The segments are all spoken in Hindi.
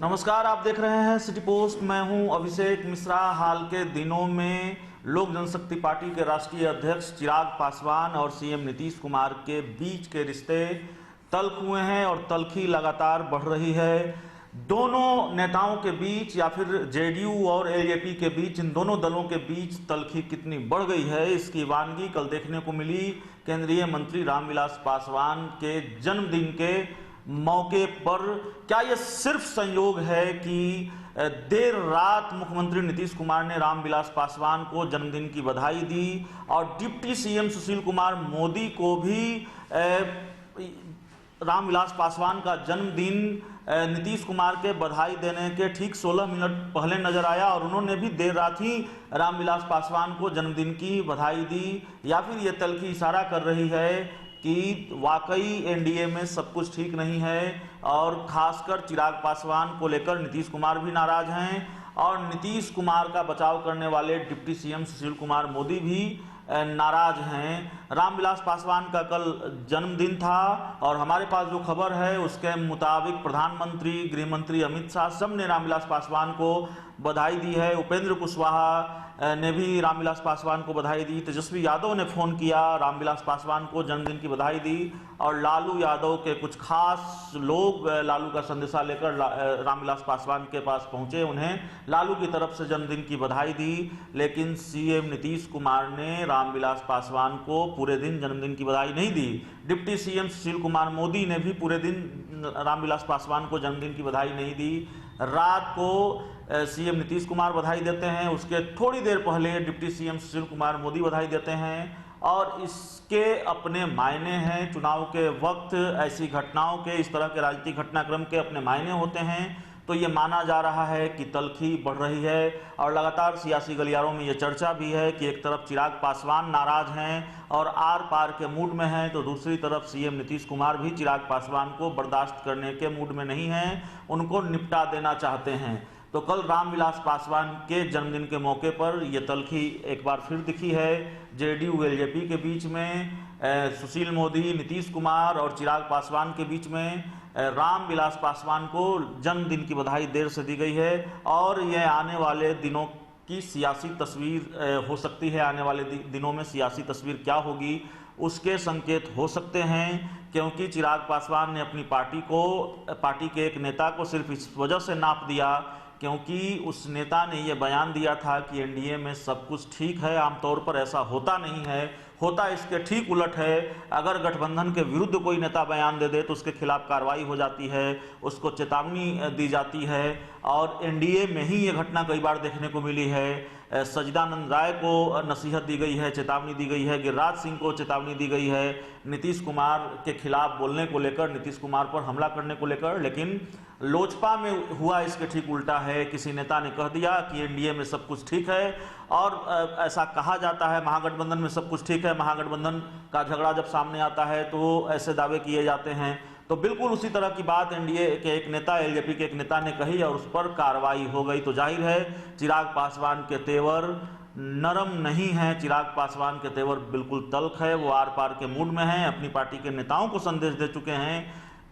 नमस्कार, आप देख रहे हैं सिटी पोस्ट। मैं हूं अभिषेक मिश्रा। हाल के दिनों में लोक जनशक्ति पार्टी के राष्ट्रीय अध्यक्ष चिराग पासवान और सीएम नीतीश कुमार के बीच के रिश्ते तल्ख हुए हैं और तल्खी लगातार बढ़ रही है। दोनों नेताओं के बीच या फिर जेडीयू और एलजेपी के बीच, इन दोनों दलों के बीच तल्खी कितनी बढ़ गई है, इसकी वानगी कल देखने को मिली। केंद्रीय मंत्री रामविलास पासवान के जन्मदिन के मौके पर क्या यह सिर्फ संयोग है कि देर रात मुख्यमंत्री नीतीश कुमार ने रामविलास पासवान को जन्मदिन की बधाई दी और डिप्टी सीएम सुशील कुमार मोदी को भी रामविलास पासवान का जन्मदिन नीतीश कुमार के बधाई देने के ठीक 16 मिनट पहले नजर आया और उन्होंने भी देर रात ही रामविलास पासवान को जन्मदिन की बधाई दी? या फिर ये तल्खी इशारा कर रही है कि वाकई एनडीए में सब कुछ ठीक नहीं है और खासकर चिराग पासवान को लेकर नीतीश कुमार भी नाराज हैं और नीतीश कुमार का बचाव करने वाले डिप्टी सीएम सुशील कुमार मोदी भी नाराज हैं। रामविलास पासवान का कल जन्मदिन था और हमारे पास जो खबर है उसके मुताबिक प्रधानमंत्री, गृह मंत्री अमित शाह सब ने रामविलास पासवान को बधाई दी है। उपेंद्र कुशवाहा ने भी रामविलास पासवान को बधाई दी। तेजस्वी यादव ने फोन किया, रामविलास पासवान को जन्मदिन की बधाई दी और लालू यादव के कुछ खास लोग लालू का संदेशा लेकर रामविलास पासवान के पास पहुंचे, उन्हें लालू की तरफ से जन्मदिन की बधाई दी। लेकिन सीएम नीतीश कुमार ने रामविलास पासवान को पूरे दिन जन्मदिन की बधाई नहीं दी। डिप्टी सीएम सुशील कुमार मोदी ने भी पूरे दिन रामविलास पासवान को जन्मदिन की बधाई नहीं दी। रात को सीएम नीतीश कुमार बधाई देते हैं, उसके थोड़ी देर पहले डिप्टी सीएम सुशील कुमार मोदी बधाई देते हैं और इसके अपने मायने हैं। चुनाव के वक्त ऐसी घटनाओं के, इस तरह के राजनीतिक घटनाक्रम के अपने मायने होते हैं। तो ये माना जा रहा है कि तल्खी बढ़ रही है और लगातार सियासी गलियारों में ये चर्चा भी है कि एक तरफ चिराग पासवान नाराज हैं और आर पार के मूड में हैं, तो दूसरी तरफ सीएम नीतीश कुमार भी चिराग पासवान को बर्दाश्त करने के मूड में नहीं हैं, उनको निपटा देना चाहते हैं। तो कल रामविलास पासवान के जन्मदिन के मौके पर यह तल्खी एक बार फिर दिखी है। जेडीयू एलजेपी के बीच में, सुशील मोदी, नीतीश कुमार और चिराग पासवान के बीच में रामविलास पासवान को जन्मदिन की बधाई देर से दी गई है और यह आने वाले दिनों की सियासी तस्वीर हो सकती है। आने वाले दिनों में सियासी तस्वीर क्या होगी उसके संकेत हो सकते हैं, क्योंकि चिराग पासवान ने अपनी पार्टी के एक नेता को सिर्फ इस वजह से नाप दिया क्योंकि उस नेता ने यह बयान दिया था कि एनडीए में सब कुछ ठीक है। आमतौर पर ऐसा होता नहीं है, होता इसके ठीक उलट है। अगर गठबंधन के विरुद्ध कोई नेता बयान दे दे तो उसके खिलाफ कार्रवाई हो जाती है, उसको चेतावनी दी जाती है और एनडीए में ही ये घटना कई बार देखने को मिली है। सच्चिदानंद राय को नसीहत दी गई है, चेतावनी दी गई है, गिरिराज सिंह को चेतावनी दी गई है नीतीश कुमार के खिलाफ बोलने को लेकर, नीतीश कुमार पर हमला करने को लेकर। लेकिन लोजपा में हुआ इसके ठीक उल्टा है। किसी नेता ने कह दिया कि एनडीए में सब कुछ ठीक है और ऐसा कहा जाता है महागठबंधन में सब कुछ ठीक है। महागठबंधन का झगड़ा जब सामने आता है तो ऐसे दावे किए जाते हैं। तो बिल्कुल उसी तरह की बात एनडीए के एक नेता, एलजेपी के एक नेता ने कही और उस पर कार्रवाई हो गई। तो जाहिर है चिराग पासवान के तेवर नरम नहीं है, चिराग पासवान के तेवर बिल्कुल तल्ख है। वो आर पार के मूड में हैं, अपनी पार्टी के नेताओं को संदेश दे चुके हैं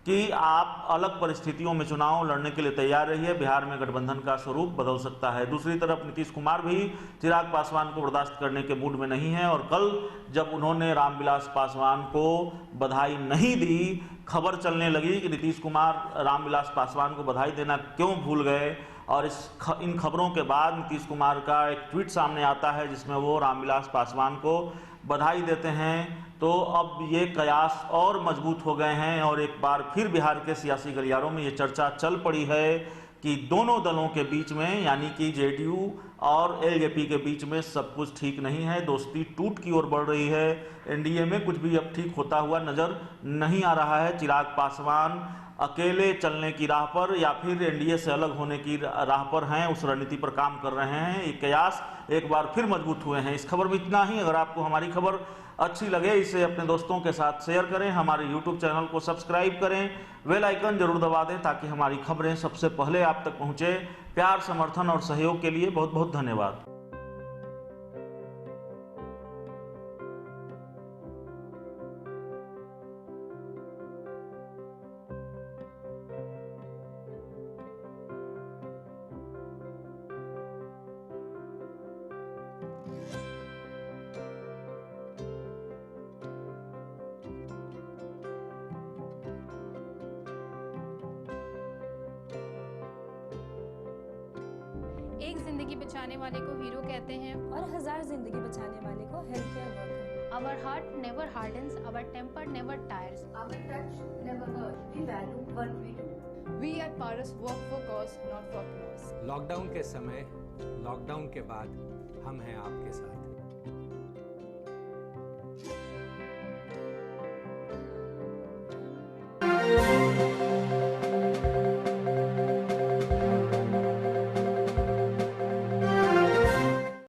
कि आप अलग परिस्थितियों में चुनाव लड़ने के लिए तैयार रहिए, बिहार में गठबंधन का स्वरूप बदल सकता है। दूसरी तरफ नीतीश कुमार भी चिराग पासवान को बर्दाश्त करने के मूड में नहीं है और कल जब उन्होंने रामविलास पासवान को बधाई नहीं दी, खबर चलने लगी कि नीतीश कुमार रामविलास पासवान को बधाई देना क्यों भूल गए और इन खबरों के बाद नीतीश कुमार का एक ट्वीट सामने आता है जिसमें वो रामविलास पासवान को बधाई देते हैं। तो अब ये कयास और मजबूत हो गए हैं और एक बार फिर बिहार के सियासी गलियारों में ये चर्चा चल पड़ी है कि दोनों दलों के बीच में, यानी कि जेडीयू और एलजेपी के बीच में सब कुछ ठीक नहीं है, दोस्ती टूट की ओर बढ़ रही है। एनडीए में कुछ भी अब ठीक होता हुआ नजर नहीं आ रहा है। चिराग पासवान अकेले चलने की राह पर या फिर एनडीए से अलग होने की राह पर हैं, उस रणनीति पर काम कर रहे हैं। ये कयास एक बार फिर मजबूत हुए हैं। इस खबर में इतना ही। अगर आपको हमारी खबर अच्छी लगे इसे अपने दोस्तों के साथ शेयर करें, हमारे यूट्यूब चैनल को सब्सक्राइब करें, बेल आइकन जरूर दबा दें ताकि हमारी खबरें सबसे पहले आप तक पहुंचे। प्यार, समर्थन और सहयोग के लिए बहुत बहुत धन्यवाद। जिंदगी बचाने वाले को हीरो कहते हैं और 1000 जिंदगी बचाने वाले को health care worker. Our heart never hardens, our temper never tires. Our touch never hurts. We value what we do. We at Paras work for cause, not for applause. Lockdown के समय, लॉकडाउन के बाद हम हैं आपके साथ।